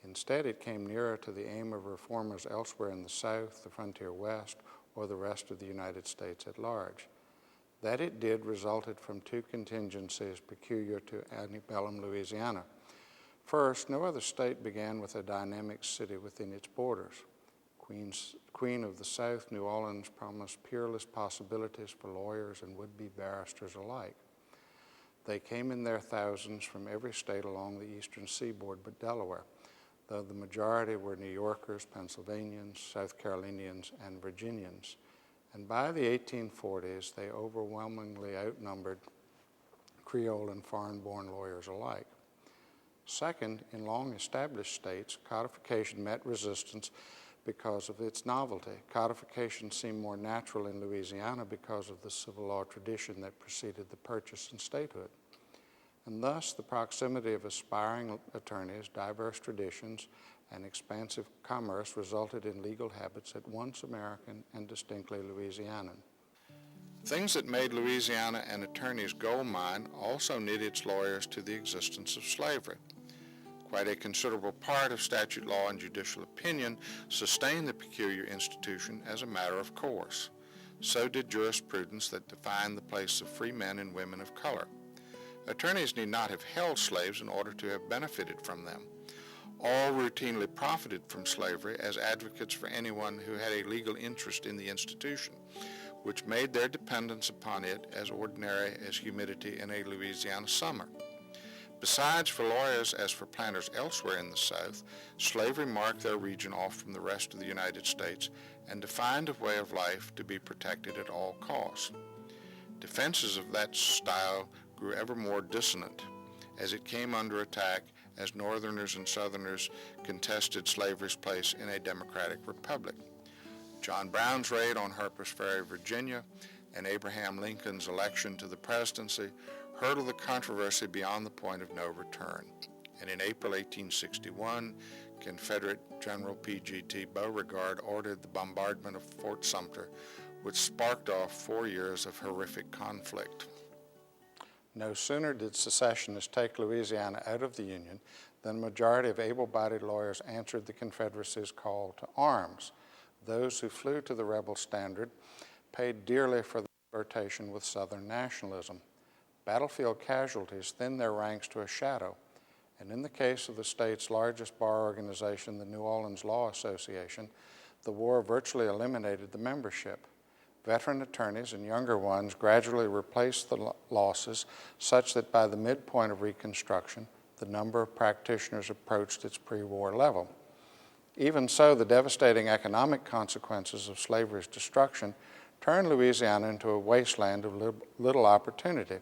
Instead, it came nearer to the aim of reformers elsewhere in the South, the frontier West, or the rest of the United States at large. That it did resulted from two contingencies peculiar to antebellum Louisiana. First, no other state began with a dynamic city within its borders. Queen of the South, New Orleans promised peerless possibilities for lawyers and would-be barristers alike. They came in their thousands from every state along the eastern seaboard but Delaware, though the majority were New Yorkers, Pennsylvanians, South Carolinians, and Virginians. And by the 1840s, they overwhelmingly outnumbered Creole and foreign-born lawyers alike. Second, in long-established states, codification met resistance because of its novelty. Codification seemed more natural in Louisiana because of the civil law tradition that preceded the purchase and statehood. And thus, the proximity of aspiring attorneys, diverse traditions, and expansive commerce resulted in legal habits at once American and distinctly Louisianan. Things that made Louisiana an attorney's gold mine also knit its lawyers to the existence of slavery. Quite a considerable part of statute law and judicial opinion sustained the peculiar institution as a matter of course. So did jurisprudence that defined the place of free men and women of color. Attorneys need not have held slaves in order to have benefited from them. All routinely profited from slavery as advocates for anyone who had a legal interest in the institution, which made their dependence upon it as ordinary as humidity in a Louisiana summer. Besides, for lawyers as for planters elsewhere in the South, slavery marked their region off from the rest of the United States and defined a way of life to be protected at all costs. Defenses of that style grew ever more dissonant as it came under attack as Northerners and Southerners contested slavery's place in a democratic republic. John Brown's raid on Harper's Ferry, Virginia, and Abraham Lincoln's election to the presidency hurtled the controversy beyond the point of no return. And in April 1861, Confederate General P.G.T. Beauregard ordered the bombardment of Fort Sumter, which sparked off 4 years of horrific conflict. No sooner did secessionists take Louisiana out of the Union than a majority of able-bodied lawyers answered the Confederacy's call to arms. Those who flew to the rebel standard paid dearly for the flirtation with Southern nationalism. Battlefield casualties thinned their ranks to a shadow, and in the case of the state's largest bar organization, the New Orleans Law Association, the war virtually eliminated the membership. Veteran attorneys and younger ones gradually replaced the losses such that by the midpoint of Reconstruction, the number of practitioners approached its pre-war level. Even so, the devastating economic consequences of slavery's destruction turned Louisiana into a wasteland of little opportunity,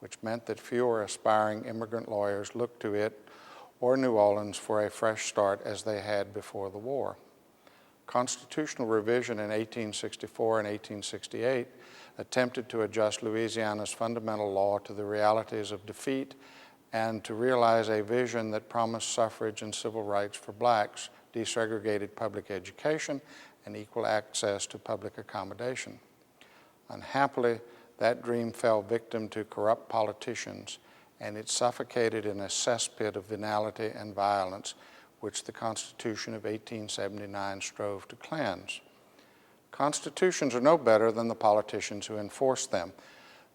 which meant that fewer aspiring immigrant lawyers looked to it or New Orleans for a fresh start as they had before the war. Constitutional revision in 1864 and 1868 attempted to adjust Louisiana's fundamental law to the realities of defeat and to realize a vision that promised suffrage and civil rights for blacks, desegregated public education, and equal access to public accommodation. Unhappily, that dream fell victim to corrupt politicians, and it suffocated in a cesspit of venality and violence, which the Constitution of 1879 strove to cleanse. Constitutions are no better than the politicians who enforce them.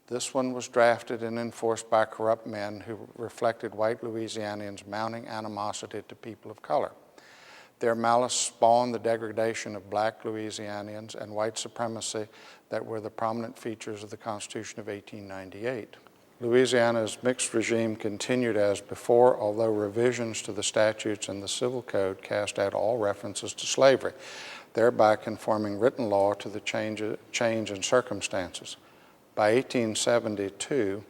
This one was drafted and enforced by corrupt men who reflected white Louisianians' mounting animosity to people of color. Their malice spawned the degradation of black Louisianians and white supremacy that were the prominent features of the Constitution of 1898. Louisiana's mixed regime continued as before, although revisions to the statutes and the civil code cast out all references to slavery, thereby conforming written law to the change in circumstances. By 1872,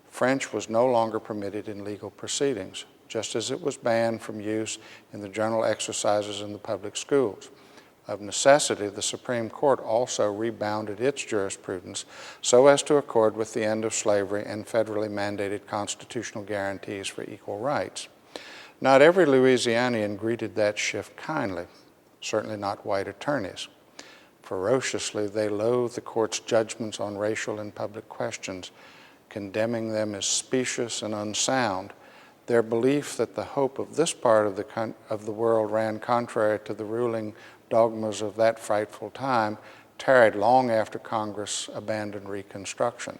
French was no longer permitted in legal proceedings, just as it was banned from use in the general exercises in the public schools. Of necessity, the Supreme Court also rebounded its jurisprudence so as to accord with the end of slavery and federally mandated constitutional guarantees for equal rights. Not every Louisianian greeted that shift kindly, certainly not white attorneys. Ferociously, they loathed the court's judgments on racial and public questions, condemning them as specious and unsound. Their belief that the hope of this part of the world ran contrary to the ruling dogmas of that frightful time tarried long after Congress abandoned Reconstruction.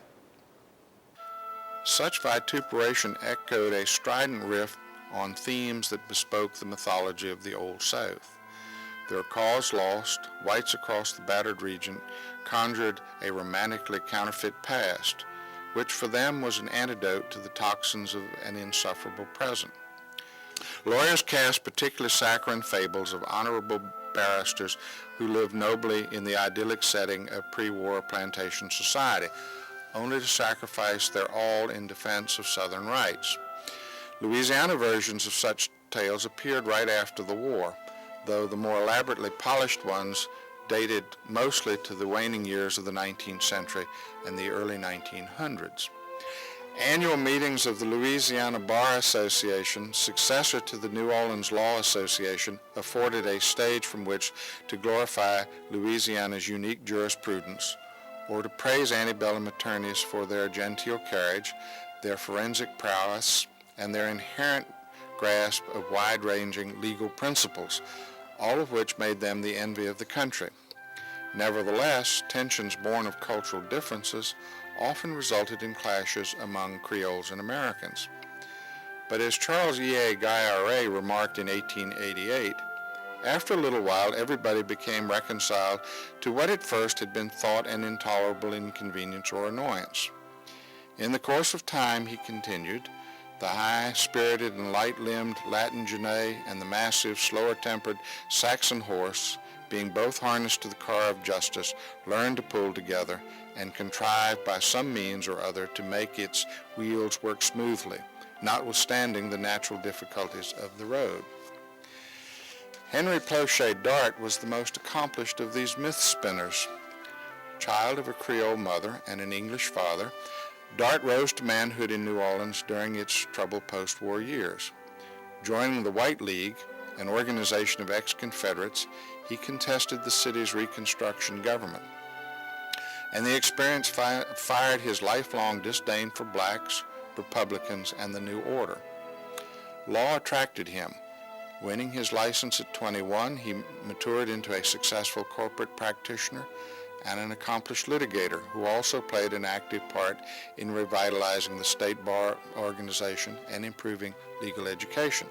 Such vituperation echoed a strident riff on themes that bespoke the mythology of the Old South. Their cause lost, whites across the battered region conjured a romantically counterfeit past, which for them was an antidote to the toxins of an insufferable present. Lawyers cast particularly saccharine fables of honorable barristers who lived nobly in the idyllic setting of pre-war plantation society, only to sacrifice their all in defense of Southern rights. Louisiana versions of such tales appeared right after the war. though the more elaborately polished ones dated mostly to the waning years of the 19th century and the early 1900s. Annual meetings of the Louisiana Bar Association, successor to the New Orleans Law Association, afforded a stage from which to glorify Louisiana's unique jurisprudence, or to praise antebellum attorneys for their genteel carriage, their forensic prowess, and their inherent grasp of wide-ranging legal principles, all of which made them the envy of the country. Nevertheless, tensions born of cultural differences often resulted in clashes among Creoles and Americans. But as Charles E.A. Guy remarked in 1888, after a little while everybody became reconciled to what at first had been thought an intolerable inconvenience or annoyance. In the course of time, he continued, the high-spirited and light-limbed Latin genet and the massive, slower-tempered Saxon horse, being both harnessed to the car of justice, learned to pull together and contrived by some means or other to make its wheels work smoothly, notwithstanding the natural difficulties of the road. Henry Plauchet Dart was the most accomplished of these myth spinners. Child of a Creole mother and an English father, Dart rose to manhood in New Orleans during its troubled post-war years. Joining the White League, an organization of ex-Confederates, he contested the city's Reconstruction government. And the experience fired his lifelong disdain for blacks, Republicans, and the New Order. Law attracted him. Winning his license at 21, he matured into a successful corporate practitioner and an accomplished litigator who also played an active part in revitalizing the state bar organization and improving legal education.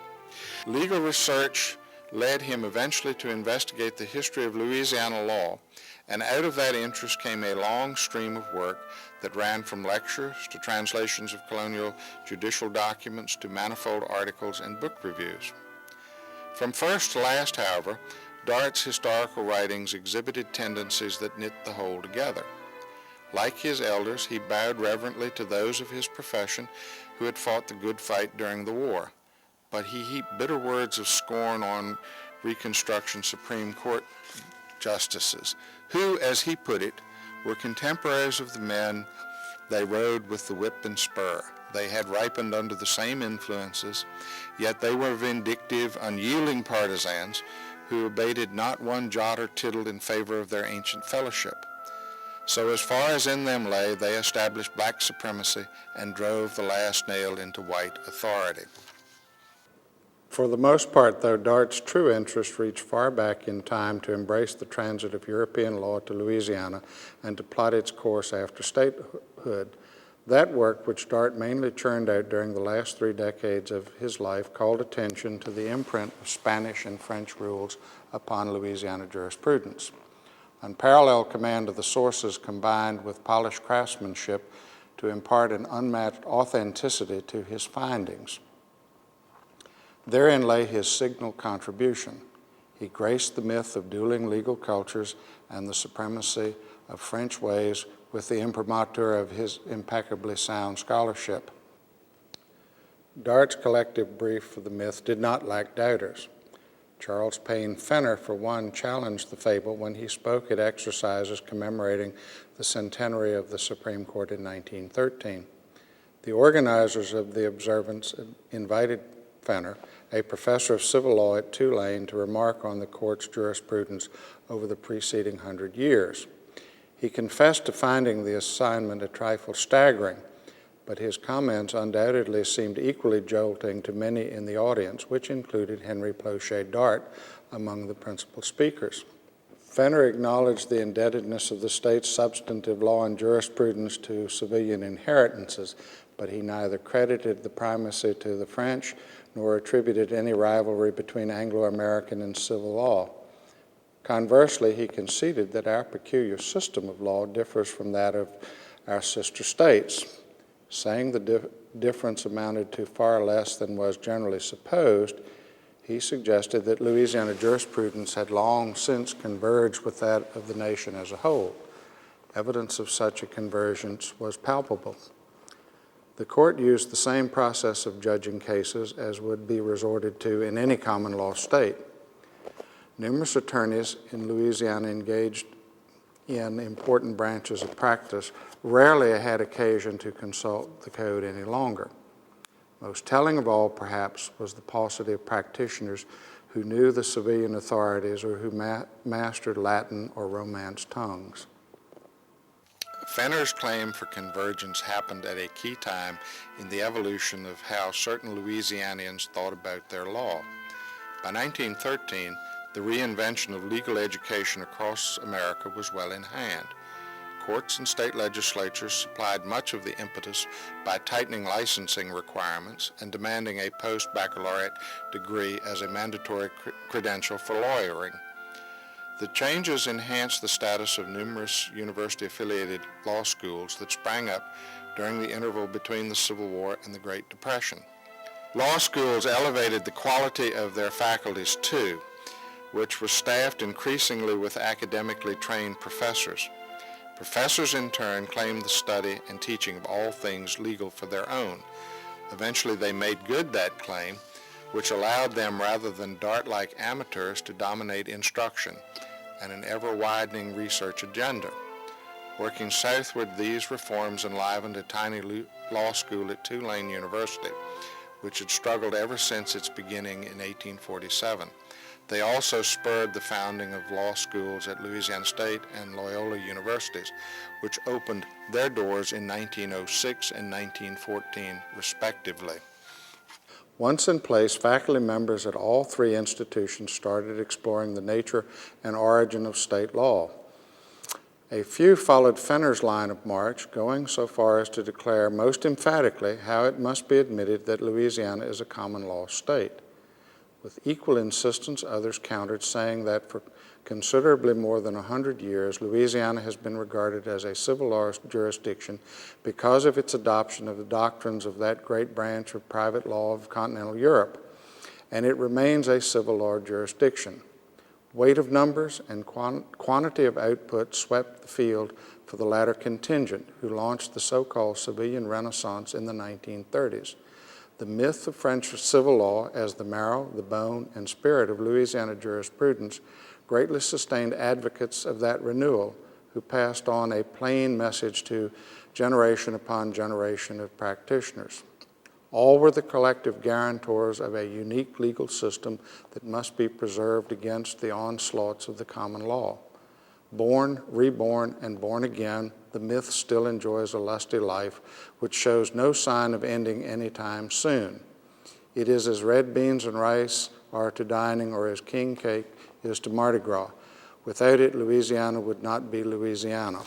Legal research led him eventually to investigate the history of Louisiana law, and out of that interest came a long stream of work that ran from lectures to translations of colonial judicial documents to manifold articles and book reviews. From first to last, however, Dart's historical writings exhibited tendencies that knit the whole together. Like his elders, he bowed reverently to those of his profession who had fought the good fight during the war, but he heaped bitter words of scorn on Reconstruction Supreme Court justices, who, as he put it, were contemporaries of the men they rode with the whip and spur. They had ripened under the same influences, yet they were vindictive, unyielding partisans who abated not one jot or tittle in favor of their ancient fellowship. So as far as in them lay, they established black supremacy and drove the last nail into white authority. For the most part, though, Dart's true interest reached far back in time to embrace the transit of European law to Louisiana and to plot its course after statehood. That work, which Dart mainly churned out during the last 3 decades of his life, called attention to the imprint of Spanish and French rules upon Louisiana jurisprudence. Unparalleled command of the sources combined with polished craftsmanship to impart an unmatched authenticity to his findings. Therein lay his signal contribution. He graced the myth of dueling legal cultures and the supremacy of French ways with the imprimatur of his impeccably sound scholarship. Dart's collective brief for the myth did not lack doubters. Charles Payne Fenner, for one, challenged the fable when he spoke at exercises commemorating the centenary of the Supreme Court in 1913. The organizers of the observance invited Fenner, a professor of civil law at Tulane, to remark on the court's jurisprudence over the preceding 100 years. He confessed to finding the assignment a trifle staggering, but his comments undoubtedly seemed equally jolting to many in the audience, which included Henry Plauchet Dart among the principal speakers. Fenner acknowledged the indebtedness of the state's substantive law and jurisprudence to civilian inheritances, but he neither credited the primacy to the French nor attributed any rivalry between Anglo-American and civil law. Conversely, he conceded that our peculiar system of law differs from that of our sister states. Saying the difference amounted to far less than was generally supposed, he suggested that Louisiana jurisprudence had long since converged with that of the nation as a whole. Evidence of such a convergence was palpable. The court used the same process of judging cases as would be resorted to in any common law state. Numerous attorneys in Louisiana engaged in important branches of practice rarely had occasion to consult the code any longer. Most telling of all, perhaps, was the paucity of practitioners who knew the civilian authorities or who mastered Latin or Romance tongues. Fenner's claim for convergence happened at a key time in the evolution of how certain Louisianians thought about their law. By 1913, the reinvention of legal education across America was well in hand. Courts and state legislatures supplied much of the impetus by tightening licensing requirements and demanding a post-baccalaureate degree as a mandatory credential for lawyering. The changes enhanced the status of numerous university-affiliated law schools that sprang up during the interval between the Civil War and the Great Depression. Law schools elevated the quality of their faculties too, which was staffed increasingly with academically trained professors. Professors in turn claimed the study and teaching of all things legal for their own. Eventually they made good that claim, which allowed them rather than dart-like amateurs to dominate instruction and an ever-widening research agenda. Working southward, these reforms enlivened a tiny law school at Tulane University, which had struggled ever since its beginning in 1847. They also spurred the founding of law schools at Louisiana State and Loyola universities, which opened their doors in 1906 and 1914, respectively. Once in place, faculty members at all three institutions started exploring the nature and origin of state law. A few followed Fenner's line of march, going so far as to declare most emphatically how it must be admitted that Louisiana is a common law state. With equal insistence, others countered, saying that for considerably more than 100 years, Louisiana has been regarded as a civil law jurisdiction because of its adoption of the doctrines of that great branch of private law of continental Europe, and it remains a civil law jurisdiction. Weight of numbers and quantity of output swept the field for the latter contingent, who launched the so-called civilian renaissance in the 1930s. The myth of French civil law as the marrow, the bone, and spirit of Louisiana jurisprudence greatly sustained advocates of that renewal, who passed on a plain message to generation upon generation of practitioners. All were the collective guarantors of a unique legal system that must be preserved against the onslaughts of the common law. Born, reborn, and born again, the myth still enjoys a lusty life, which shows no sign of ending anytime soon. It is as red beans and rice are to dining, or as king cake is to Mardi Gras. Without it, Louisiana would not be Louisiana.